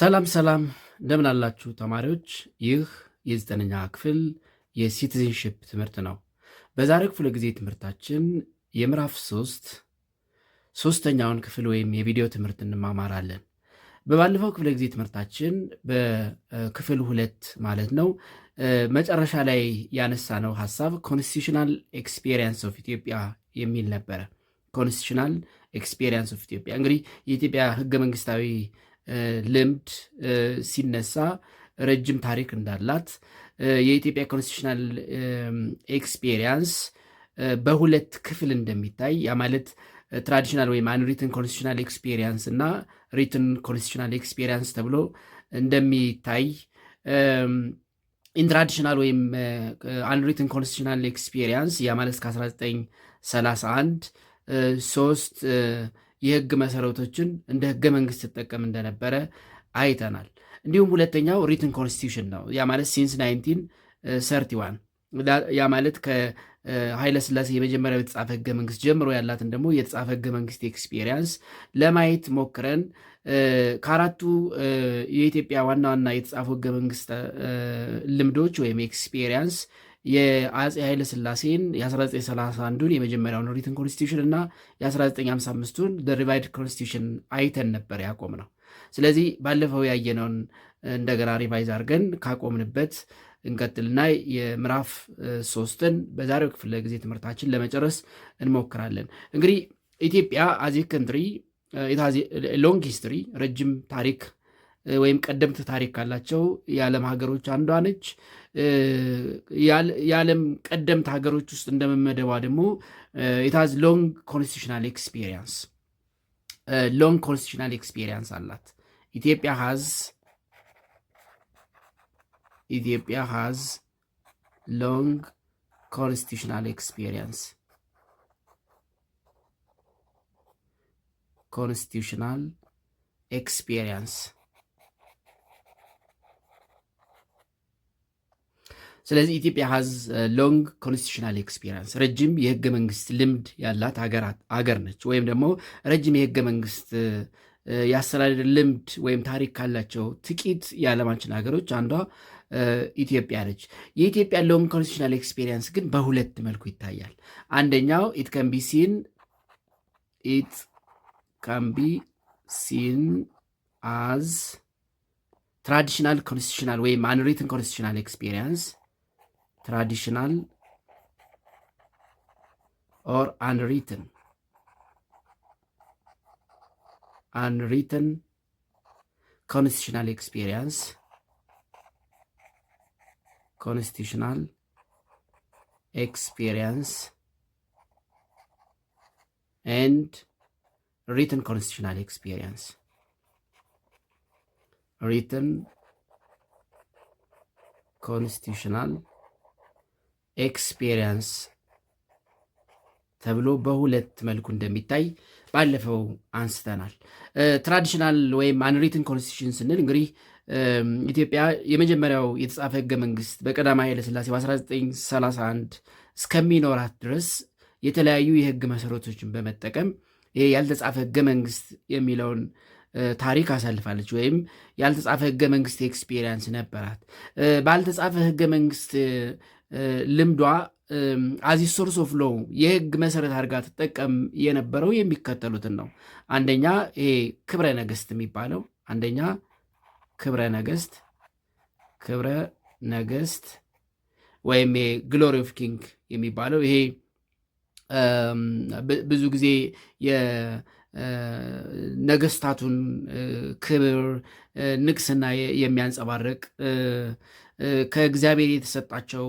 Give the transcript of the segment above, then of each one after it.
ሰላም ሰላም እንደምን አላችሁ ተማሪዎች? ይህ የዘጠነኛ ክፍል የሲቲዝንሺፕ ትምህርት ነው። በዛሬው ክፍለ ጊዜ ትምህርታችን የምዕራፍ ሶስተኛውን ክፍል ወይም የቪዲዮ ትምህርት እንማማራለን። በባለፈው ክፍለ ጊዜ ትምህርታችን በክፍል 2 ማለት ነው መጨረሻ ላይ ያነሳነው ሐሳብ ኮንስቲቱሽናል ኤክስፒሪየንስ ኦፍ ኢትዮጵያ የሚል ነበረ። ኮንስቲቱሽናል ኤክስፒሪየንስ ኦፍ ኢትዮጵያ እንግዲህ የኢትዮጵያ ህገ መንግስታዊ ልምድ ሲነሳ ረጅም ታሪክ እንዳላት የኢትዮጵያ ኮንስቲቱሽናል ኤክስፒሪየንስ በሁለት ክፍል እንደሚታይ ያ ማለት ትራዲሽናል ወይም አንሪትን ኮንስቲቱሽናል ኤክስፒሪየንስ እና ሪትን ኮንስቲቱሽናል ኤክስፒሪየንስ ተብሎ እንደሚታይ ኢንትራዲሽናል ወይም አንሪትን ኮንስቲቱሽናል ኤክስፒሪየንስ ያ ማለት እስከ 1931 ሶስት የህግ መሰረቶችን እንደ ህገ መንግስት ተጠቀም እንደነበረ አይተናል። እንዲሁም ሁለተኛው ሪትን ኮንስቲቱሽን ነው። ያ ማለት ሲንስ 1931 ያ ማለት ከኃይለ ሥላሴ የመጀመሪያው የተጻፈ ህገ መንግስት ጀምሮ ያላትን ደግሞ የተጻፈ ህገ መንግስት ኤክስፒሪየንስ ለማየት ሞክረን ከአራቱ የኢትዮጵያ ዋና ዋና የተጻፉ ህገ መንግስት ልምዶች ወይም ኤክስፒሪየንስ የአፄ ኃይለ ሥላሴን የ1931ን የመጀመሪያውን ሪትን ኮንስቲቱሽን እና የ1955ቱን ሪቫይድ ኮንስቲቱሽን አይተን ነበር ያቆም ነው። ስለዚህ ባለፈው ያየነውን እንደገና ሪቫይዝ አድርገን ካቆምንበት እንቀጥልና የምዕራፍ 3ን በዛሬው ክፍለ ጊዜ ትምህርታችን ለመጨረስ እንሞክራለን። እንግዲህ ኢትዮጵያ አዚ ካንትሪ ሎንግ ሂስትሪ ረጅም ታሪክ ወይም ቀደምት ታሪክ ካላቸው የዓለም ሀገሮች አንዷ ነች። የዓለም ቀደምት ሀገሮች ውስጥ እንደመመደቧ ደግሞ ኢታዝ ሎንግ ኮንስቲቱሽናል ኤክስፒሪየንስ አላት። ኢትዮጵያ ሃዝ ሎንግ ኮንስቲቱሽናል ኤክስፒሪየንስ ስለዚህ ኢትዮጵያ ሃዝ ሎንግ ኮንስቲቱሽናል ኤክስፒሪየንስ ረጅም የህገ መንግስት ልምድ ያላት ሀገር ነች። ወይም ደግሞ ረጅም የህገ መንግስት የአስተዳደር ልምድ ወይም ታሪክ ካላቸው ጥቂት የዓለማችን ሀገሮች አንዷ ኢትዮጵያ ነች። የኢትዮጵያ ሎንግ ኮንስቲቱሽናል ኤክስፒሪየንስ ግን በሁለት መልኩ ይታያል። አንደኛው ኢት ካን ቢ ሲን አዝ ትራዲሽናል ኮንስቲቱሽናል ወይም አንሪትን ኮንስቲቱሽናል ኤክስፒሪየንስ traditional or unwritten constitutional experience and written constitutional experience. Written constitutional ኤክስፒሪየንስ ተብሎ በሁለት መልኩ እንደሚታይ ባለፈው አንስተናል። ትራዲሽናል ወይም አንሪትን ኮንስቲቱሽን ስንል እንግዲህ ኢትዮጵያ የመጀመሪያው የተጻፈ ህገ መንግስት በቀዳማዊ ኃይለ ሥላሴ በ1931 እስከሚኖራት ድረስ የተለያዩ የህግ መሰረቶችን በመጠቀም ይሄ ያልተጻፈ ህገ መንግስት የሚለውን ታሪክ አሳልፋለች። ወይም ያልተጻፈ ህገ መንግስት ኤክስፒሪየንስ ነበራት። ባልተጻፈ ህገ መንግስት ልምዷ አዚ ሶርስ ኦፍ ሎው የህግ መሰረት አድርጋ ትጠቀም የነበረው የሚከተሉትን ነው። አንደኛ ይሄ ክብረ ነገስት የሚባለው ክብረ ነገስት ወይም ግሎሪ ኦፍ ኪንግ የሚባለው ይሄ ብዙ ጊዜ የነገስታቱን ክብር ንግስና የሚያንጸባርቅ ከእግዚአብሔር የተሰጣቸው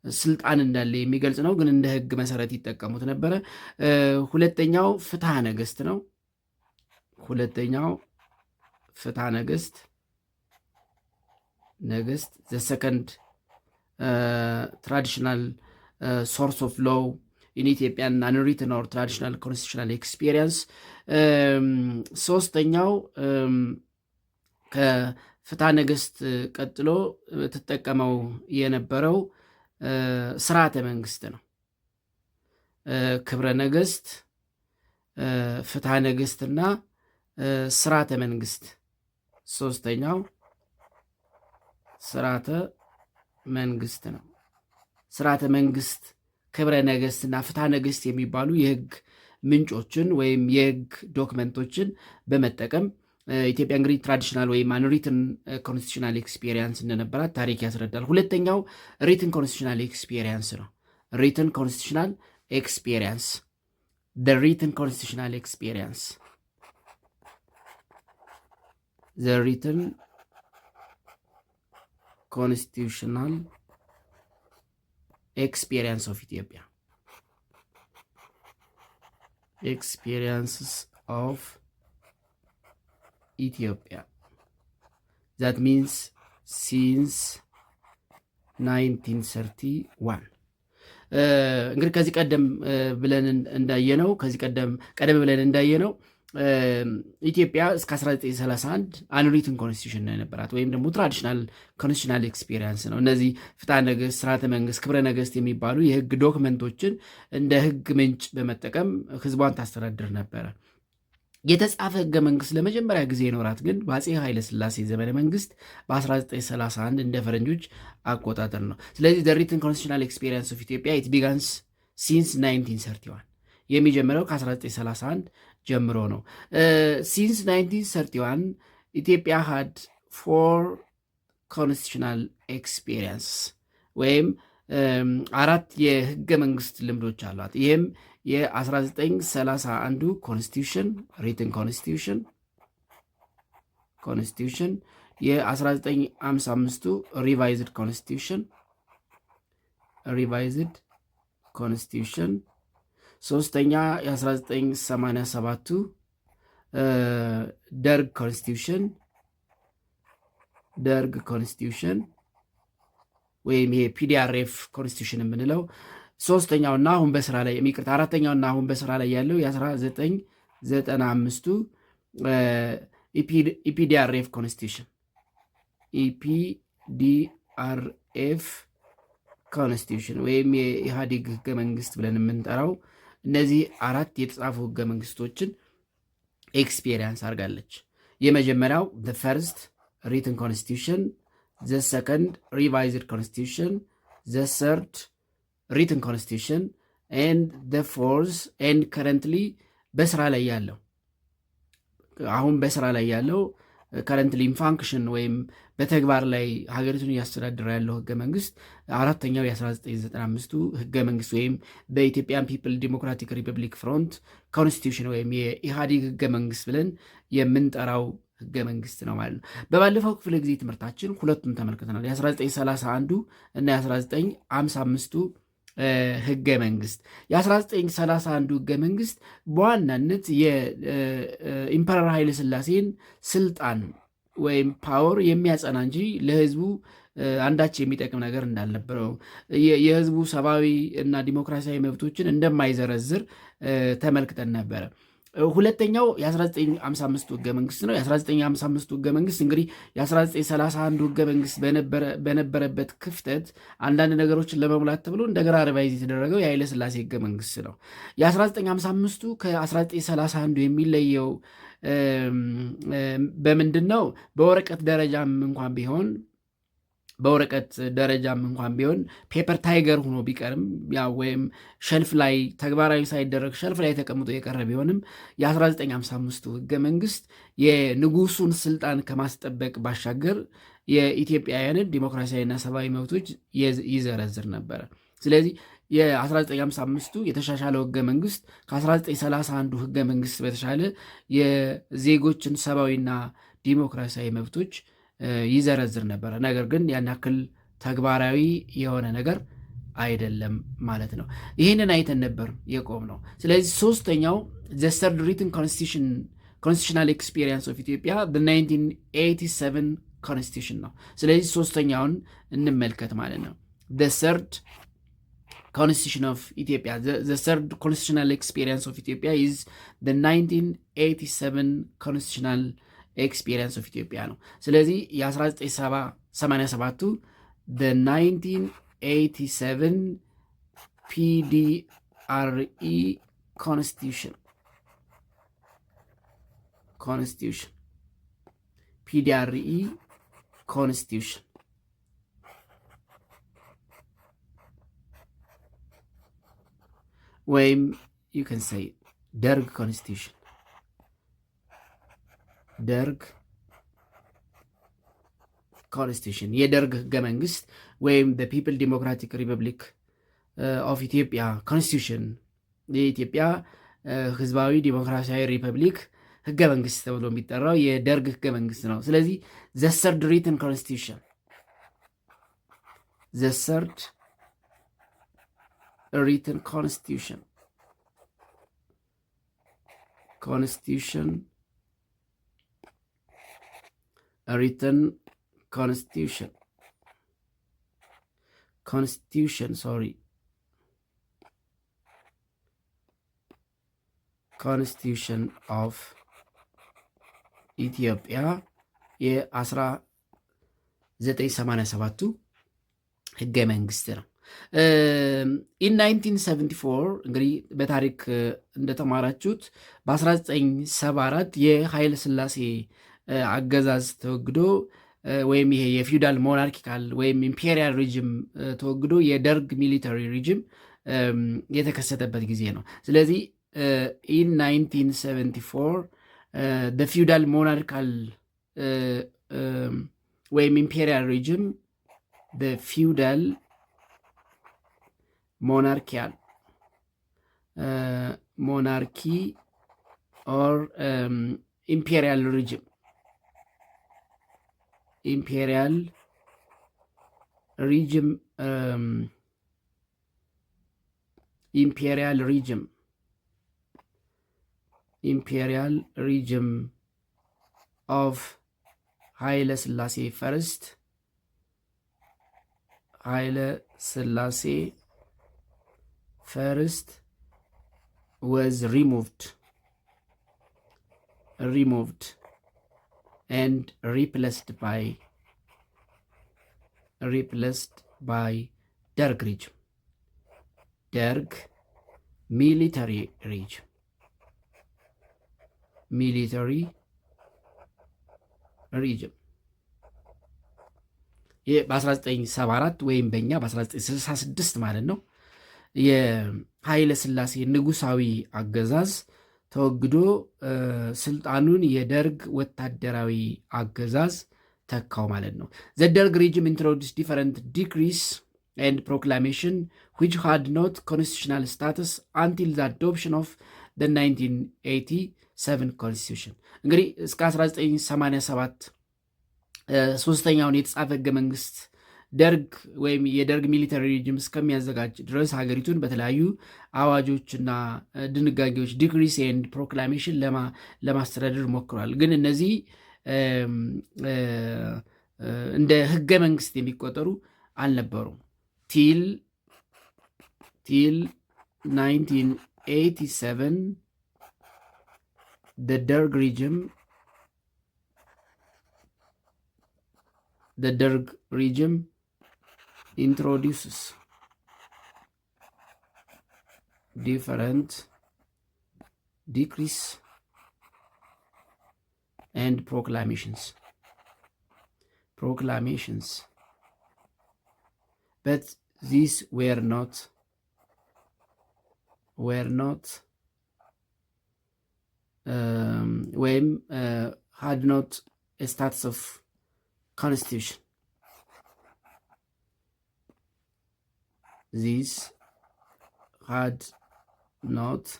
ስልጣን እንዳለ የሚገልጽ ነው። ግን እንደ ህግ መሰረት ይጠቀሙት ነበረ። ሁለተኛው ፍትሐ ነገስት ነው። ዘ ሰከንድ ትራዲሽናል ሶርስ ኦፍ ሎው ኢን ኢትዮጵያን አንሪትን ኦር ትራዲሽናል ኮንስቲቱሽናል ኤክስፒሪየንስ። ሶስተኛው ፍትሐ ነገስት ቀጥሎ ትጠቀመው የነበረው ስርዓተ መንግስት ነው። ክብረ ነገስት፣ ፍትሐ ነገስትና ስርዓተ መንግስት ሶስተኛው ስርዓተ መንግስት ነው። ስርዓተ መንግስት ክብረ ነገስትና ፍትሐ ነገስት የሚባሉ የህግ ምንጮችን ወይም የህግ ዶክመንቶችን በመጠቀም ኢትዮጵያ እንግዲህ ትራዲሽናል ወይም አንሪትን ኮንስቲቱሽናል ኤክስፔሪየንስ እንደነበራት ታሪክ ያስረዳል። ሁለተኛው ሪትን ኮንስቲቱሽናል ኤክስፔሪየንስ ነው። ሪትን ኮንስቲቱሽናል ኤክስፔሪየንስ the written constitutional experience the written constitutional experience of Ethiopia experiences of Ethiopia that means since 1931 እንግዲህ ከዚህ ቀደም ብለን እንዳየነው ኢትዮጵያ እስከ 1931 አንሪትን ኮንስቲቱሽን ነው የነበራት ወይም ደግሞ ትራዲሽናል ኮንስቲቱሽናል ኤክስፔሪየንስ ነው። እነዚህ ፍትሐ ነገሥት፣ ስርዓተ መንግስት፣ ክብረ ነገሥት የሚባሉ የህግ ዶክመንቶችን እንደ ህግ ምንጭ በመጠቀም ህዝቧን ታስተዳድር ነበረ። የተጻፈ ህገ መንግስት ለመጀመሪያ ጊዜ ይኖራት ግን በአፄ ኃይለ ሥላሴ ዘመነ መንግስት በ1931 እንደ ፈረንጆች አቆጣጠር ነው። ስለዚህ the written constitutional experience of Ethiopia it begins since 1931 የሚጀምረው ከ1931 ጀምሮ ነው። since 1931 ኢትዮጵያ had 4 constitutional experience ወይም 4 የህገ መንግስት ልምዶች አሏት። ይህም የ1931 ኮንስቲቱሽን ሪትን ኮንስቲቱሽን የ1955 ሪቫይዝድ ኮንስቲቱሽን ሶስተኛ የ1987 ደርግ ኮንስቲቱሽን ወይም ይሄ ፒዲአርኤፍ ኮንስቲቱሽን የምንለው ሶስተኛውና አሁን በስራ ላይ አራተኛውና አሁን በስራ ላይ ያለው የ1995 ኢፒዲአርኤፍ ኮንስቲቱሽን ወይም የኢህአዴግ ህገ መንግስት ብለን የምንጠራው እነዚህ 4 የተጻፉ ህገ መንግስቶችን ኤክስፔሪየንስ አድርጋለች። የመጀመሪያው the first written constitution, the second revised constitution, the third written constitution and the fourth and currently በስራ ላይ ያለው currently in function ወይም በተግባር ላይ ሀገሪቱን እያስተዳደረ ያለው ህገ መንግስት አራተኛው የ1995 ህገ መንግስት ወይም በኢትዮጵያን ፒፕል ዲሞክራቲክ ሪፐብሊክ ፍሮንት ኮንስቲቱሽን ወይም የኢህአዴግ ህገ መንግስት ብለን የምንጠራው ህገ መንግስት ነው ማለት ነው። በባለፈው ክፍለ ጊዜ ትምህርታችን ሁለቱን ተመልክተናል። የ1931 እና የ1955 ህገ መንግስት። የ1931 ህገ መንግስት በዋናነት የኢምፐረር ኃይለ ሥላሴን ስልጣን ወይም ፓወር የሚያጸና እንጂ ለህዝቡ አንዳች የሚጠቅም ነገር እንዳልነበረው፣ የህዝቡ ሰብአዊ እና ዲሞክራሲያዊ መብቶችን እንደማይዘረዝር ተመልክተን ነበረ። ሁለተኛው የ1955 ህገ መንግስት ነው። የ1955 ህገ መንግስት እንግዲህ የ1931 ህገ መንግስት በነበረበት ክፍተት አንዳንድ ነገሮችን ለመሙላት ተብሎ እንደገና ሪቫይዝ የተደረገው የኃይለ ሥላሴ ህገ መንግስት ነው። የ1955ቱ ከ1931 የሚለየው በምንድን ነው? በወረቀት ደረጃም እንኳን ቢሆን ፔፐር ታይገር ሆኖ ቢቀርም ወይም ሸልፍ ላይ ተግባራዊ ሳይደረግ ሸልፍ ላይ ተቀምጦ የቀረ ቢሆንም የ1955 ህገ መንግስት የንጉሱን ስልጣን ከማስጠበቅ ባሻገር የኢትዮጵያውያንን ዲሞክራሲያዊና ሰብአዊ መብቶች ይዘረዝር ነበረ። ስለዚህ የ1955ቱ የተሻሻለው ህገ መንግስት ከ1931 ህገ መንግስት በተሻለ የዜጎችን ሰብአዊና ዲሞክራሲያዊ መብቶች ይዘረዝር ነበረ። ነገር ግን ያን ያክል ተግባራዊ የሆነ ነገር አይደለም ማለት ነው። ይህንን አይተን ነበር የቆም ነው። ስለዚህ ሶስተኛው the third written constitutional experience of Ethiopia the 1987 constitution ነው። ስለዚህ ሶስተኛውን እንመልከት ማለት ነው። the third constitution of Ethiopia the third constitutional experience of Ethiopia is the 1987 constitutional ኤክስፒሪየንስ ኦፍ ኢትዮጵያ ነው። ስለዚህ የ1987ቱ the 1987 PDRE constitution ፒዲአርኢ ኮንስቲቱሽን ወይም ዩ ካን ሴይ ደርግ ኮንስቲቱሽን ደርግ ኮንስቲቱሽን የደርግ ህገ መንግስት ወይም ፒፕል ዲሞክራቲክ ሪፐብሊክ ኦፍ ኢትዮጵያ ኮንስቲቱሽን የኢትዮጵያ ህዝባዊ ዲሞክራሲያዊ ሪፐብሊክ ህገ መንግስት ተብሎ የሚጠራው የደርግ ህገ መንግስት ነው። ስለዚህ ዘ ሰርድ ሪትን ኮንስቲቱሽን ዘ ሰርድ ሪትን ኮንስቲቱሽን ሪትን constitution of ኢትዮጵያ የ1987ቱ ህገ መንግስት ነው። ኢን 1974 እንግዲህ በታሪክ እንደተማራችሁት በ1974 የኃይለ ሥላሴ አገዛዝ ተወግዶ ወይም ይሄ የፊውዳል ሞናርኪካል ወይም ኢምፔሪያል ሪጅም ተወግዶ የደርግ ሚሊተሪ ሪጅም የተከሰተበት ጊዜ ነው። ስለዚህ ኢን 1974 ፊውዳል ሞናርካል ወይም ኢምፔሪያል ሪጅም ፊውዳል ሞናርኪ ኦር ኢምፔሪያል ሪጅም imperial regime of Haile Selassie first was removed and replaced by Derg regime, Derg military regime, ይህ በ1974 ወይም በእኛ በ1966 ማለት ነው። የኃይለ ሥላሴ ንጉሳዊ አገዛዝ ተወግዶ ስልጣኑን የደርግ ወታደራዊ አገዛዝ ተካው ማለት ነው። ዘ ደርግ ሪጅም ኢንትሮዲውስድ ዲፈረንት ዲክሪስ ኤንድ ፕሮክላሜሽን ዊች ሃድ ኖት ኮንስቲቱሽናል ስታተስ አንቲል ዘ አዶፕሽን ኦፍ 1987 ኮንስቲቱሽን። እንግዲህ እስከ 1987 ሶስተኛውን የተጻፈ ህገ መንግስት ደርግ ወይም የደርግ ሚሊተሪ ሪጅም እስከሚያዘጋጅ ድረስ ሀገሪቱን በተለያዩ አዋጆችና ድንጋጌዎች ዲክሪስ ኤንድ ፕሮክላሜሽን ለማስተዳደር ሞክሯል። ግን እነዚህ እንደ ህገ መንግስት የሚቆጠሩ አልነበሩም። ቲል 1987 the Derg regime introduces different decrees and proclamations, but these were not had not a status of constitution. These had not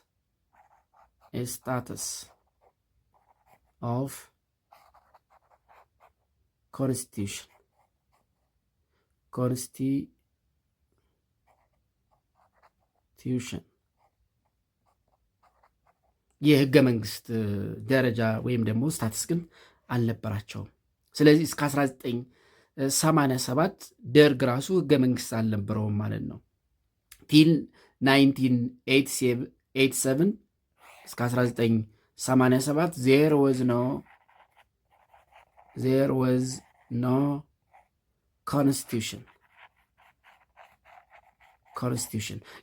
a status of constitution. የህገ መንግስት ደረጃ ወይም ደግሞ ስታትስ ግን አልነበራቸውም። ስለዚህ እስከ 1987 ደርግ ራሱ ህገ መንግስት አልነበረውም ማለት ነው። ቲል 1987 እስከ 1987 there was no constitution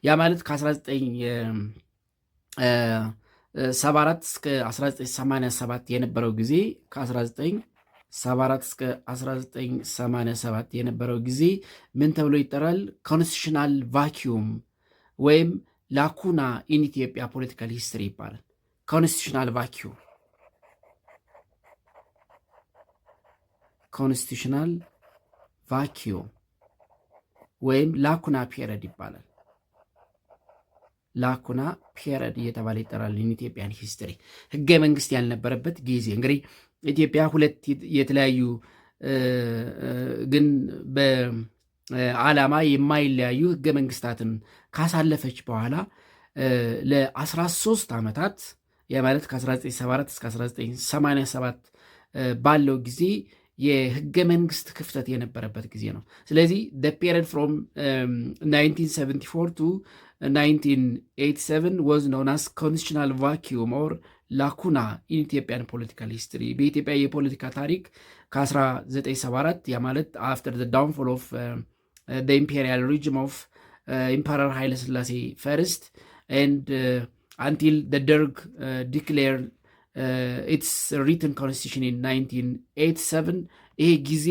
ያ ማለት ከ1974 እስከ 1987 የነበረው ጊዜ ከ19 74 እስከ 1987 የነበረው ጊዜ ምን ተብሎ ይጠራል? ኮንስቲቱሽናል ቫኪዩም ወይም ላኩና ኢን ኢትዮጵያ ፖለቲካል ሂስትሪ ይባላል። ኮንስቲቱሽናል ቫኪዩም ኮንስቲቱሽናል ቫኪዩም ወይም ላኩና ፔሪድ ይባላል። ላኩና ፔሪድ እየተባለ ይጠራል ኢን ኢትዮጵያን ሂስትሪ። ህገ መንግስት ያልነበረበት ጊዜ እንግዲህ ኢትዮጵያ ሁለት የተለያዩ ግን በዓላማ የማይለያዩ ህገ መንግስታትን ካሳለፈች በኋላ ለ13 ዓመታት ማለት ከ1974 እስከ 1987 ባለው ጊዜ የህገ መንግስት ክፍተት የነበረበት ጊዜ ነው። ስለዚህ the period from 1974 to 1987 was known as constitutional vacuum or ላኩና ኢን ኢትዮጵያን ፖለቲካል ሂስትሪ። በኢትዮጵያ የፖለቲካ ታሪክ ከ1974 ያ ማለት አፍተር ዘ ዳውንፎል ኦፍ ዘ ኢምፔሪያል ሪጅም ኦፍ ኢምፐረር ኃይለ ሥላሴ ፈርስት ኤንድ አንቲል ዘ ደርግ ዲክሌር ኢትስ ሪትን ኮንስቲቱሽን ኢን 1987 ይሄ ጊዜ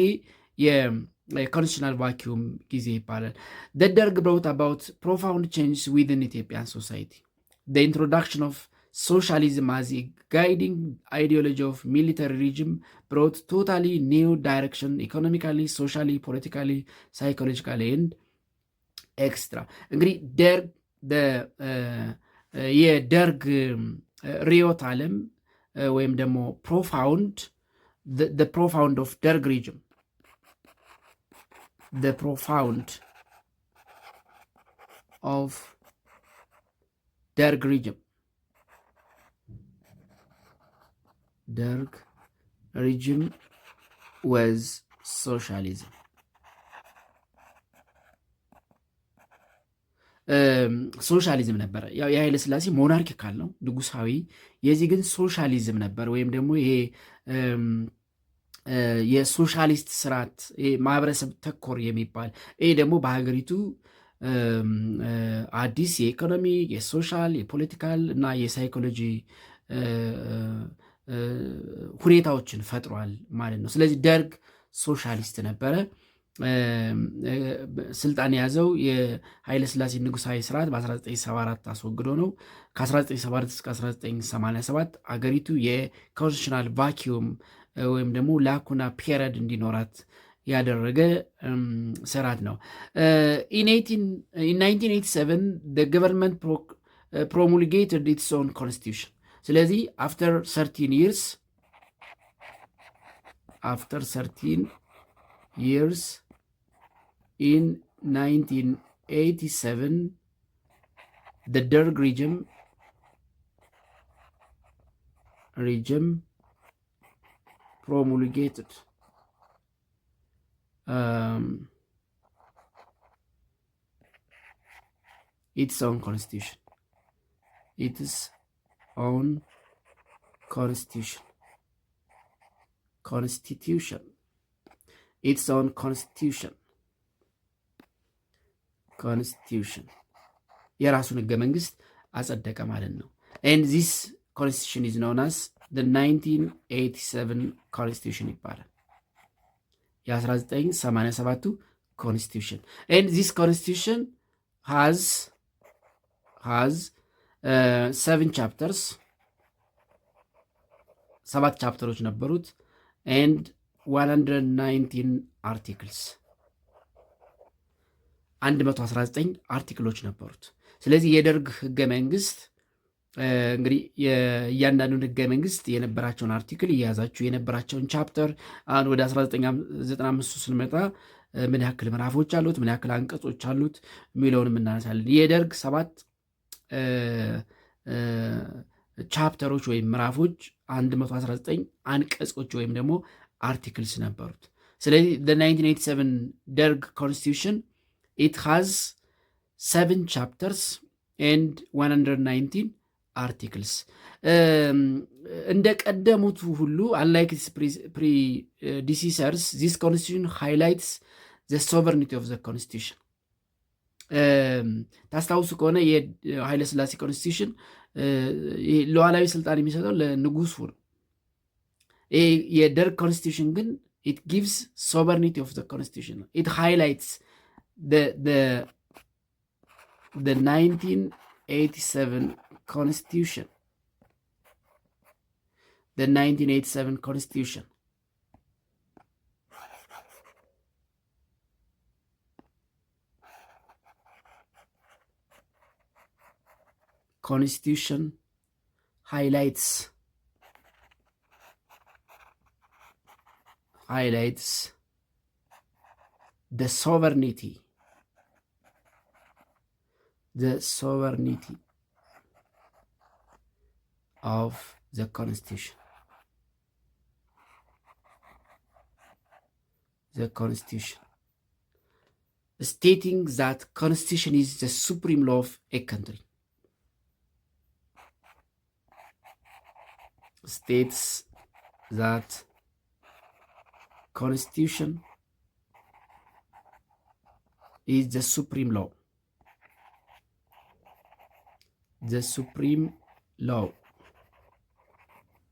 የኮንስቲቱሽናል ቫኪዩም ጊዜ ይባላል። ዘ ደርግ ብሮት አባውት ፕሮፋውንድ ቼንጅስ ዊዝን ኢትዮጵያን ሶሳይቲ ዘ ኢንትሮዳክሽን ኦፍ socialism as a guiding ideology of military regime brought totally new direction economically, socially, politically, psychologically and extra. እንግዲህ ደርግ የደርግ ርዕዮተ ዓለም ወይም ደግሞ ፕሮፋውንድ the profound of ደርግ regime the profound of ደርግ regime Derg regime was socialism. ሶሻሊዝም ነበረ። ያው የኃይለ ሥላሴ ሞናርኪካል ነው ንጉሳዊ፣ የዚህ ግን ሶሻሊዝም ነበር ወይም ደግሞ ይሄ የሶሻሊስት ስርዓት ማህበረሰብ ተኮር የሚባል ይሄ ደግሞ በሀገሪቱ አዲስ የኢኮኖሚ የሶሻል የፖለቲካል እና የሳይኮሎጂ ሁኔታዎችን ፈጥሯል ማለት ነው። ስለዚህ ደርግ ሶሻሊስት ነበረ። ስልጣን የያዘው የኃይለ ሥላሴ ንጉሳዊ ስርዓት በ1974 አስወግዶ ነው። ከ1974 እስከ 1987 አገሪቱ የኮንስቲቱሽናል ቫኪዩም ወይም ደግሞ ላኩና ፔሪድ እንዲኖራት ያደረገ ስርዓት ነው። ኢን 1987 the government promulgated its own constitution. ስለዚህ after 13 years in 1987 the Derg regime promulgated its own constitution. Its own constitution. Its own constitution የራሱን ህገ መንግስት አጸደቀ ማለት ነው። and this constitution is known as the 1987 constitution ይባላል። የ1987ቱ constitution and this constitution has 7 chapters 7 ቻፕተሮች ነበሩት and 119 articles 119 አርቲክሎች ነበሩት። ስለዚህ የደርግ ህገ መንግስት እንግዲህ እያንዳንዱን ህገ መንግስት የነበራቸውን አርቲክል እየያዛችሁ የነበራቸውን ቻፕተር አሁን ወደ 1995 ስንመጣ ምን ያክል ምዕራፎች አሉት፣ ምን ያክል አንቀጾች አሉት የሚለውንም እናነሳለን። የደርግ 7 ቻፕተሮች ወይም ምዕራፎች 119 አንቀጾች ወይም ደግሞ አርቲክልስ ነበሩት። ስለዚህ the 1987 ደርግ ኮንስቲቱሽን it has 7 chapters and 119 articles. እንደ ቀደሙት ሁሉ unlike its predecessors this constitution highlights the sovereignty of the constitution. ታስታውሱ ከሆነ የኃይለ ሥላሴ ኮንስቲቱሽን ሉዓላዊ ስልጣን የሚሰጠው ለንጉሱ ነው። የደርግ ኮንስቲቱሽን ግን it gives sovereignty of the constitution. It highlights the 1987 constitution. The 1987 constitution. Constitution highlights the sovereignty of the constitution. Stating that constitution is the supreme law of a country. States that constitution is the supreme law. The supreme law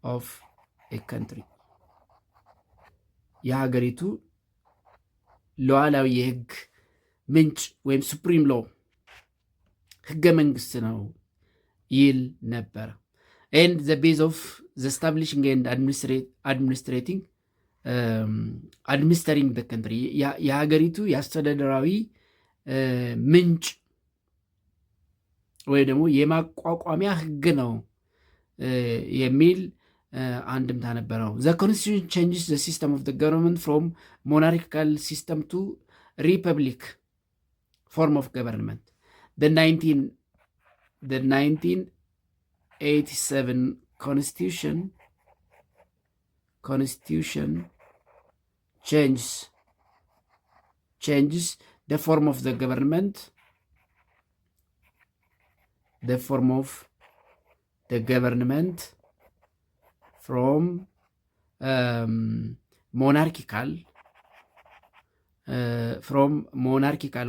of a country. የሀገሪቱ ሉዓላዊ የህግ ምንጭ ወይም ሱፕሪም ሎ ህገ መንግስት ነው ይል ነበር። and the base of the establishing and administering the country የሀገሪቱ የአስተዳደራዊ ምንጭ ወይ ደግሞ የማቋቋሚያ ህግ ነው የሚል አንድምታ ነበረው። the constitution changes the system of the government from monarchical system to republic form of government. The 1987 constitution changes the form of the government, from monarchical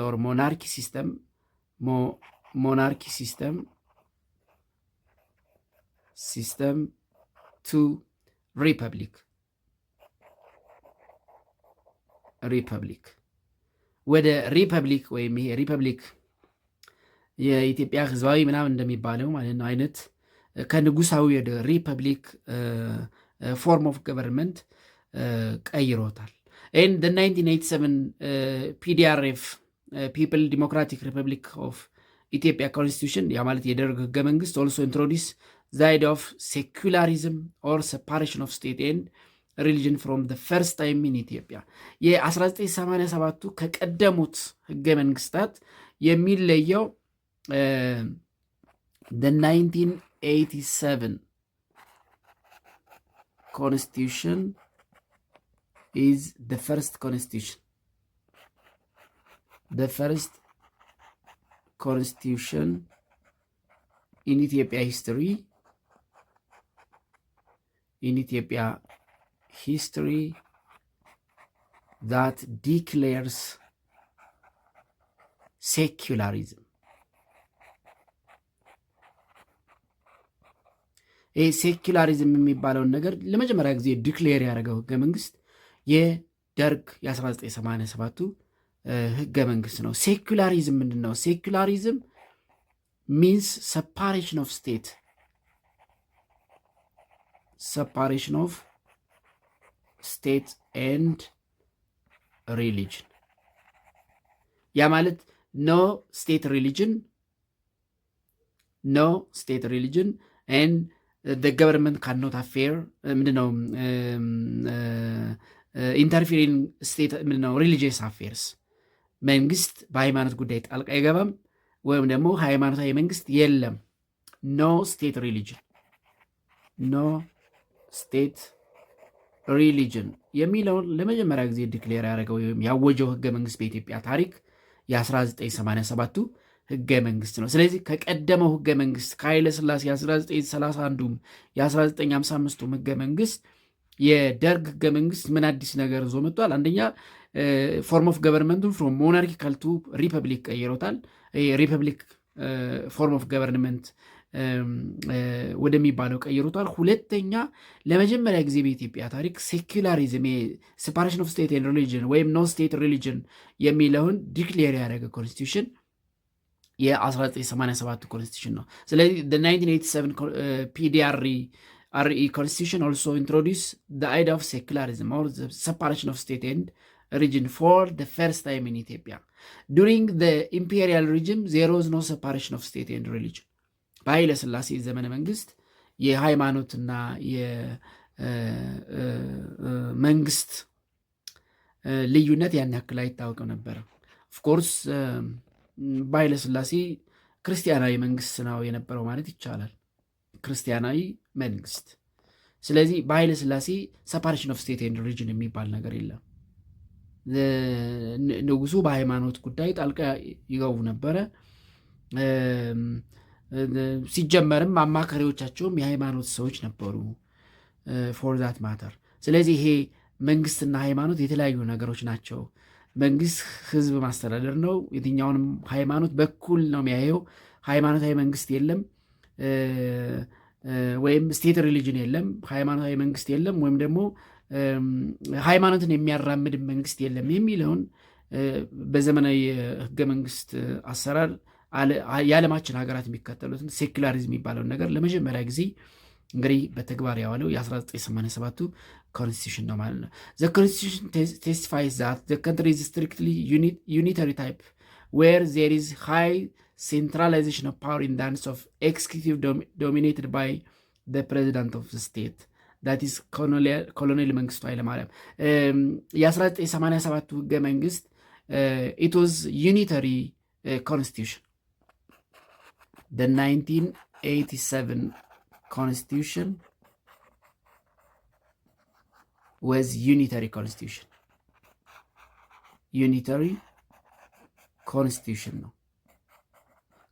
or monarchy system to republic ወደ ሪፐብሊክ ወይም ይሄ ሪፐብሊክ የኢትዮጵያ ህዝባዊ ምናምን እንደሚባለው ማለት ነው አይነት ከንጉሳዊ ወደ ሪፐብሊክ ፎርም ኦፍ ገቨርንመንት ቀይሮታል። and the 1987 PDRF People Democratic Republic of Ethiopia Constitution ያ ማለት የደርግ ህገ መንግስት also introduce the idea of secularism or separation of state and religion from the first time in Ethiopia. የ1987ቱ ከቀደሙት ህገ መንግስታት የሚለየው the 1987 constitution is the first constitution in Ethiopia history that declares secularism. ሴኩላሪዝም የሚባለውን ነገር ለመጀመሪያ ጊዜ ዲክሌር ያደረገው ህገ መንግስት የደርግ የ1987ቱ ህገ መንግስት ነው። ሴኩላሪዝም ምንድን ነው? ሴኩላሪዝም ሚንስ separation of state and religion። ያ ማለት no state religion and the government cannot ምንድነው ኢንተርፊሪንግ ስቴት ምንድነው ሪሊጂየስ አፌርስ። መንግስት በሃይማኖት ጉዳይ ጣልቃ አይገባም ወይም ደግሞ ሃይማኖታዊ መንግስት የለም። ኖ ስቴት ሪሊጅን የሚለውን ለመጀመሪያ ጊዜ ዲክሌር ያደረገው ወይም ያወጀው ህገ መንግስት በኢትዮጵያ ታሪክ የ1987ቱ ህገ መንግስት ነው። ስለዚህ ከቀደመው ህገ መንግስት ከኃይለ ሥላሴ 1931ዱም የ1955ቱም ህገ መንግስት የደርግ ህገ መንግስት ምን አዲስ ነገር ይዞ መጥቷል? አንደኛ ፎርም ኦፍ ገቨርንመንቱን ፍሮም ሞናርኪካል ቱ ሪፐብሊክ ቀይሮታል። ሪፐብሊክ ፎርም ኦፍ ገቨርንመንት ወደሚባለው ቀይሩታል። ሁለተኛ ለመጀመሪያ ጊዜ በኢትዮጵያ ታሪክ ሴኩላሪዝም ሴፓሬሽን ኦፍ ስቴት ኤንድ ሪሊጅን ወይም ኖ ስቴት ሪሊጅን የሚለውን ዲክሌር ያደረገ ኮንስቲቱሽን የ1987 ኮንስቲቱሽን ነው። ስለዚህ 1987 ፒዲአርኢ ኮንስቲቱሽን ኦልሶ ኢንትሮዲውስ ዘ አይዲያ ኦፍ ሴኩላሪዝም ኦር ሴፓሬሽን ኦፍ ስቴት ኤንድ region for the first time in Ethiopia. During the imperial regime, there was no separation of state and religion. በኃይለ ሥላሴ ዘመነ መንግስት የሃይማኖትና የመንግስት ልዩነት ያን ያክል አይታወቅም ነበር። ኦፍኮርስ በኃይለ ሥላሴ ክርስቲያናዊ መንግስት ነው የነበረው ማለት ይቻላል። ክርስቲያናዊ መንግስት። ስለዚህ በኃይለ ሥላሴ ሰፓሬሽን ኦፍ ስቴት ኤንድ ሪሊጅን የሚባል ነገር የለም። ንጉሱ በሃይማኖት ጉዳይ ጣልቃ ይገቡ ነበረ። ሲጀመርም አማካሪዎቻቸውም የሃይማኖት ሰዎች ነበሩ ፎር ዛት ማተር። ስለዚህ ይሄ መንግስትና ሃይማኖት የተለያዩ ነገሮች ናቸው። መንግስት ህዝብ ማስተዳደር ነው። የትኛውንም ሃይማኖት በኩል ነው የሚያየው። ሃይማኖታዊ መንግስት የለም ወይም ስቴት ሪሊጅን የለም፣ ሃይማኖታዊ መንግስት የለም ወይም ደግሞ ሃይማኖትን የሚያራምድ መንግስት የለም የሚለውን በዘመናዊ ህገ መንግስት አሰራር የዓለማችን ሀገራት የሚከተሉትን ሴኩላሪዝም የሚባለውን ነገር ለመጀመሪያ ጊዜ እንግዲህ በተግባር ያዋለው የ1987ቱ ኮንስቲቱሽን ነው ማለት ነው። ዘ ኮንስቲቱሽን ቴስቲፋይስ ዛት ዘ ካንትሪ ኢዝ ስትሪክትሊ ዩኒታሪ ታይፕ ዌር ዜር ኢዝ ሃይ ሴንትራላይዜሽን ኦፍ ፓወር ኢን ዘ ሃንድስ ኦፍ ኤክስኪዩቲቭ ዶሚኔትድ ባይ ዘ ፕሬዚዳንት ኦፍ ዘ ስቴት ዳት ኢዝ ኮሎኔል መንግስቱ ኃይለማርያም። የ1987ቱ ህገ መንግስት ኢት ዋዝ ዩኒታሪ ኮንስቲቱሽን። The 1987 constitution was unitary constitution. Unitary constitution ነው።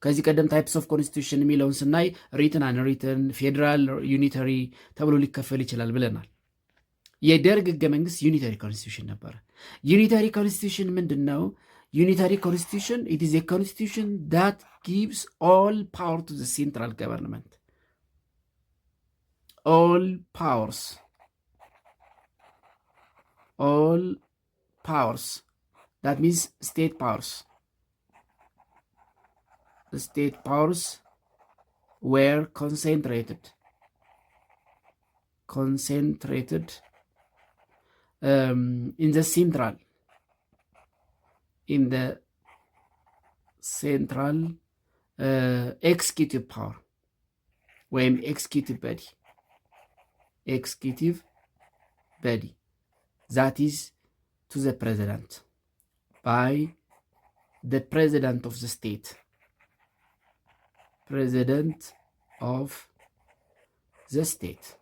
ከዚህ ቀደም ታይፕስ ኦፍ ኮንስቲቱሽን የሚለውን ስናይ ሪትን፣ አንሪትን፣ ፌዴራል፣ ዩኒተሪ ተብሎ ሊከፈል ይችላል ብለናል። የደርግ ህገ መንግስት ዩኒተሪ ኮንስቲቱሽን ነበረ። ዩኒተሪ ኮንስቲቱሽን ምንድን ነው? Unitary constitution, it is a constitution that gives all power to the central government. All powers. That means state powers. The state powers were concentrated in the central executive power ወይም executive body that is to the president by the president of the state. President of the state.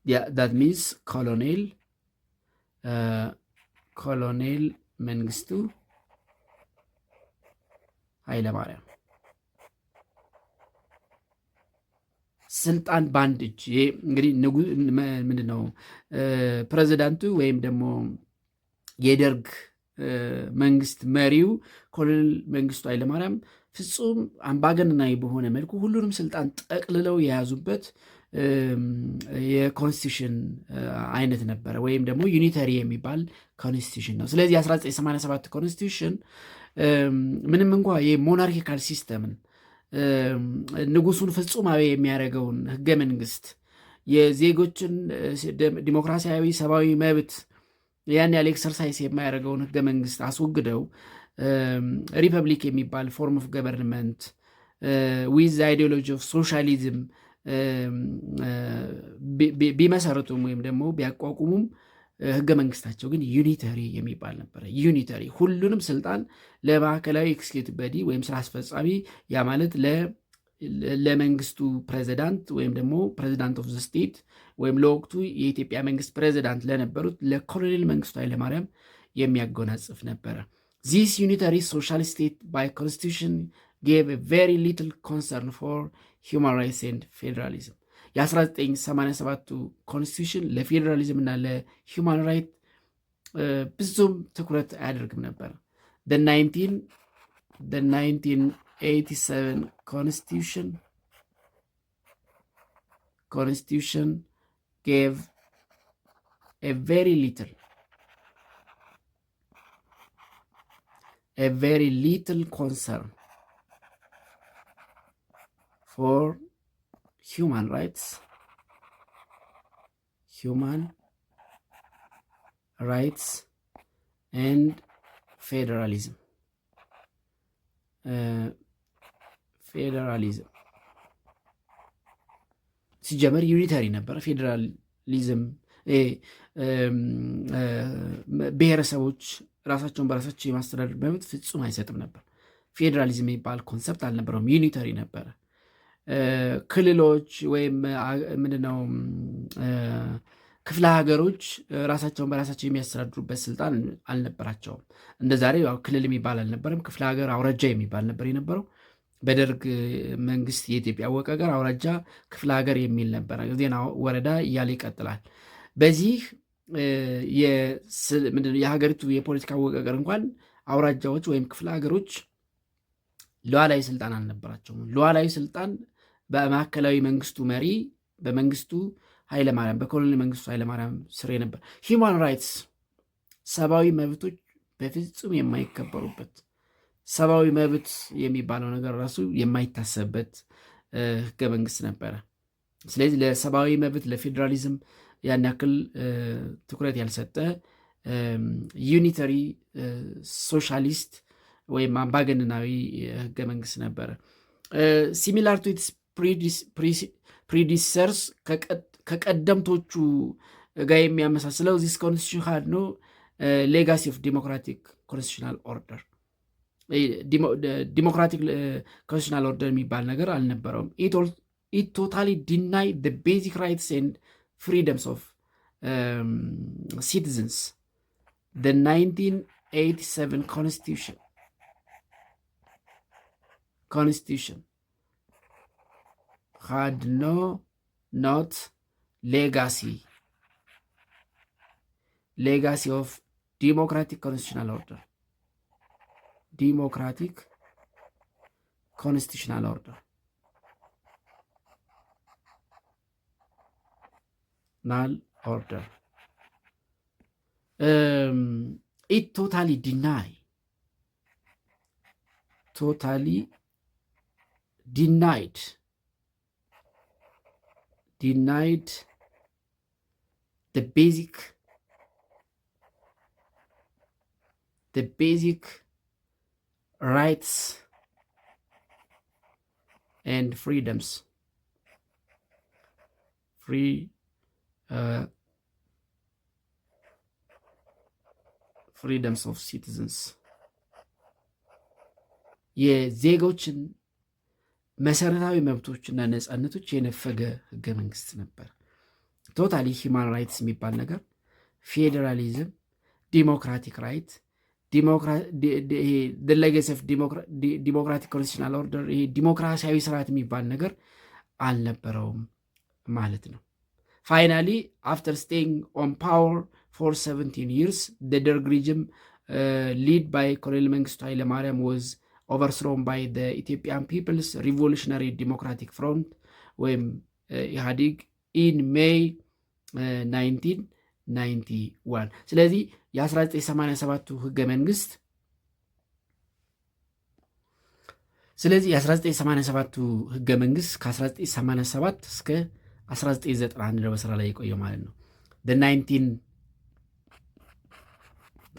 Yeah, that means Colonel መንግስቱ ኃይለማርያም። ስልጣን በአንድ እጅ። እንግዲህ ምንድነው ፕሬዚዳንቱ ወይም ደግሞ የደርግ መንግስት መሪው ኮሎኔል መንግስቱ ኃይለማርያም ፍጹም አምባገነናዊ በሆነ መልኩ ሁሉንም ስልጣን ጠቅልለው የያዙበት የኮንስቲቱሽን አይነት ነበረ፣ ወይም ደግሞ ዩኒተሪ የሚባል ኮንስቲቱሽን ነው። ስለዚህ 1987 ኮንስቲቱሽን ምንም እንኳ የሞናርኪካል ሲስተምን ንጉሱን ፍጹማዊ የሚያደርገውን ህገ መንግስት የዜጎችን ዲሞክራሲያዊ ሰብአዊ መብት ያን ያለ ኤክሰርሳይዝ የማያደርገውን ህገ መንግስት አስወግደው ሪፐብሊክ የሚባል ፎርም ኦፍ ገቨርንመንት ዊዝ አይዲዮሎጂ ኦፍ ሶሻሊዝም ቢመሰረቱም ወይም ደግሞ ቢያቋቁሙም ህገ መንግስታቸው ግን ዩኒተሪ የሚባል ነበረ። ዩኒተሪ ሁሉንም ስልጣን ለማዕከላዊ ኤክስኪዩቲቭ ቦዲ ወይም ስራ አስፈጻሚ፣ ያ ማለት ለመንግስቱ ፕሬዚዳንት ወይም ደግሞ ፕሬዚዳንት ኦፍ ዘ ስቴት ወይም ለወቅቱ የኢትዮጵያ መንግስት ፕሬዚዳንት ለነበሩት ለኮሎኔል መንግስቱ ኃይለማርያም የሚያጎናጽፍ ነበረ። ዚስ ዩኒተሪ ሶሻል ስቴት ባይ ኮንስቲቱሽን ጌቭ ቬሪ ሊትል ኮንሰርን ፎር ሁማን ራይትስ ኤንድ ፌዴራሊዝም። የ1987ቱ ኮንስቲቱሽን ለፌዴራሊዝም እና ለሁማን ራይት ብዙም ትኩረት አያደርግም ነበር። 1987 ኮንስቲቱሽን constitution gave a very little concern for human rights and ፌዴራሊዝም ሲጀመር ዩኒተሪ ነበረ። ፌዴራሊዝም ብሔረሰቦች ራሳቸውን በራሳቸው የማስተዳደር መብት ፍጹም አይሰጥም ነበር። ፌዴራሊዝም የሚባል ኮንሰፕት አልነበረውም፣ ዩኒተሪ ነበረ። ክልሎች ወይም ምንድነው ክፍለ ሀገሮች ራሳቸውን በራሳቸው የሚያስተዳድሩበት ስልጣን አልነበራቸውም። እንደ ዛሬ ክልል የሚባል አልነበረም። ክፍለ ሀገር፣ አውራጃ የሚባል ነበር የነበረው። በደርግ መንግስት የኢትዮጵያ አወቃቀር አውራጃ፣ ክፍለ ሀገር የሚል ነበረ። ዜና ወረዳ እያለ ይቀጥላል። በዚህ የሀገሪቱ የፖለቲካ አወቃቀር እንኳን አውራጃዎች ወይም ክፍለ ሀገሮች ሉዓላዊ ስልጣን አልነበራቸውም። ሉዓላዊ ስልጣን በማዕከላዊ መንግስቱ መሪ በመንግስቱ ኃይለማርያም በኮሎኔል መንግስቱ ኃይለማርያም ስር ነበር። ሂውማን ራይትስ ሰብአዊ መብቶች በፍጹም የማይከበሩበት ሰብአዊ መብት የሚባለው ነገር ራሱ የማይታሰብበት ህገ መንግስት ነበረ። ስለዚህ ለሰብአዊ መብት ለፌዴራሊዝም ያን ያክል ትኩረት ያልሰጠ ዩኒተሪ ሶሻሊስት ወይም አምባገነናዊ ህገ መንግስት ነበረ። ሲሚላር ቱ ኢትስ ፕሪዲሰርስ ከቀደምቶቹ ጋር የሚያመሳስለው ዚስ ኮንስቲቱሽን ሃድ ኖ ሌጋሲ ኦፍ ዲሞክራቲክ ኮንስቲቱሽናል ኦርደር ዲሞክራቲክ ኮንስቲቱሽናል ኦርደር የሚባል ነገር አልነበረውም። ኢት ቶታሊ ዲናይ ዘ ቤዚክ ራይትስ ኤንድ ፍሪደምስ ኦፍ ሲቲዝንስ ዘ 1987 constitution had not legacy of democratic constitutional order null order. It totally denied the basic rights and freedoms freedoms of citizens የዜጎችን መሰረታዊ መብቶችና ነፃነቶች የነፈገ ህገ መንግስት ነበር። ቶታሊ ሂውማን ራይትስ የሚባል ነገር፣ ፌዴራሊዝም፣ ዲሞክራቲክ ራይት፣ ሌጋሲ ኦፍ ዲሞክራቲክ ኮንስቲቱሽናል ኦርደር፣ ይሄ ዲሞክራሲያዊ ስርዓት የሚባል ነገር አልነበረውም ማለት ነው። ፋይናሊ አፍተር ስቴይንግ ኦን ፓወር ፎር 17 years the Derg regime led by ኮሎኔል መንግስቱ ኃይለማርያም was overthrown by the Ethiopian People's Revolutionary Democratic Front ወይም ኢህአዴግ in May 1991። ስለዚህ የ1987ቱ ህገ መንግስት ከ1987 እስከ 1991 ድረስ በስራ ላይ የቆየው ማለት ነው። the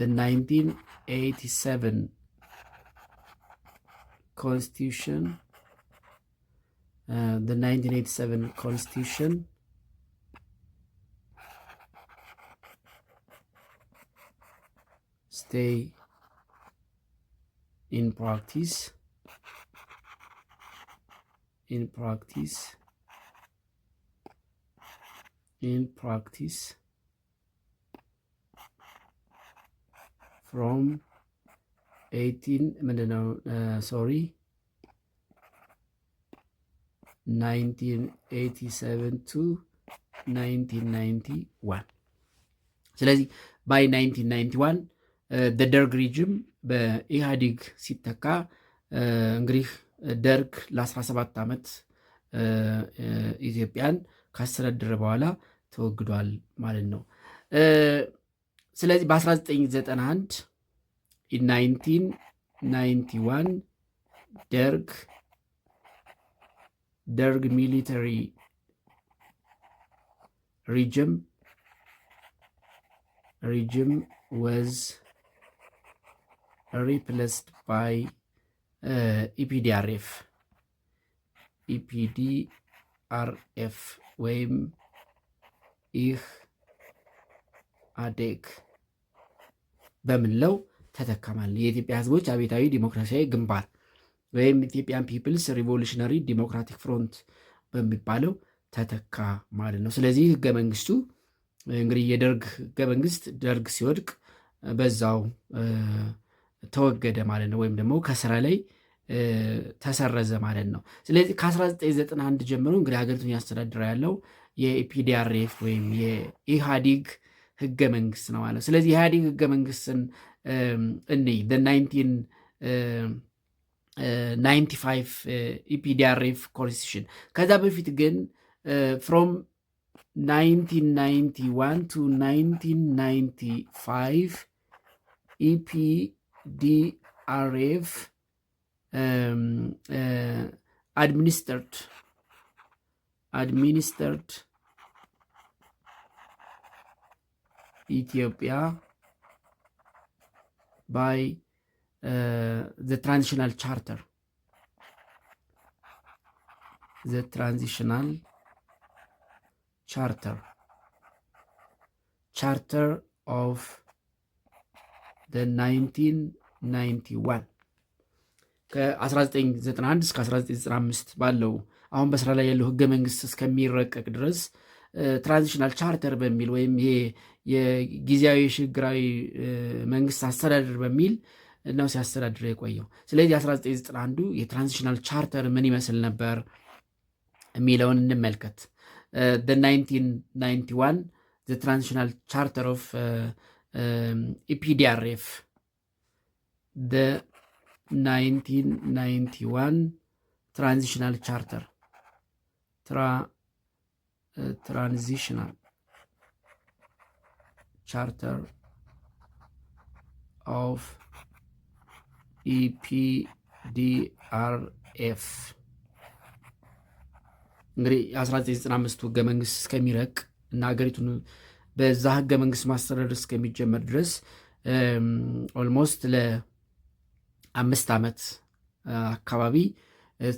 1987 Constitution stay in practice from 1987 to 1991። ስለዚህ by 1991 ደርግ ሪጅም በኢህአዴግ ሲተካ እንግዲህ ደርግ ለ17 ዓመት ኢትዮጵያን ካስተዳደረ በኋላ ተወግዷል ማለት ነው። ስለዚህ በ1991 1991 ደርግ ሚሊተሪ regime was replaced by EPDRF ወይም ኢህአዴግ በምንለው ተተካማል። የኢትዮጵያ ህዝቦች አብዮታዊ ዲሞክራሲያዊ ግንባር ወይም ኢትዮጵያን ፒፕልስ ሪቮሉሽነሪ ዲሞክራቲክ ፍሮንት በሚባለው ተተካ ማለት ነው። ስለዚህ ህገ መንግስቱ እንግዲህ የደርግ ህገ መንግስት ደርግ ሲወድቅ በዛው ተወገደ ማለት ነው፣ ወይም ደግሞ ከስራ ላይ ተሰረዘ ማለት ነው። ስለዚህ ከ1991 ጀምሮ እንግዲህ ሀገሪቱን ያስተዳድረ ያለው የኢፒዲአርኤፍ ወይም የኢህአዲግ ህገ መንግስት ነው ማለት ነው። ስለዚህ የኢህአዲግ ህገ መንግስትን እንይ 1995 ኢፒዲአርኤፍ ኮንስቲቱሽን። ከዛ በፊት ግን from 1991 to 1995 EPDRF administered Ethiopia by the transitional charter. Charter of the 1991 ከ1991 እስከ 1995 ባለው አሁን በስራ ላይ ያለው ህገ መንግስት እስከሚረቀቅ ድረስ ትራንዚሽናል ቻርተር በሚል ወይም ይሄ የጊዜያዊ ሽግግራዊ መንግስት አስተዳደር በሚል ነው ሲያስተዳድር የቆየው። ስለዚህ 1991 የትራንዚሽናል ቻርተር ምን ይመስል ነበር የሚለውን እንመልከት። the 1991 the transitional charter of EPDRF the 1991 transitional charter transitional charter of EPDRF እንግዲህ 1995 ህገ መንግስት እስከሚረቅ እና ሀገሪቱን በዛ ህገ መንግስት ማስተዳደር እስከሚጀመር ድረስ ኦልሞስት ለ5 ዓመት አካባቢ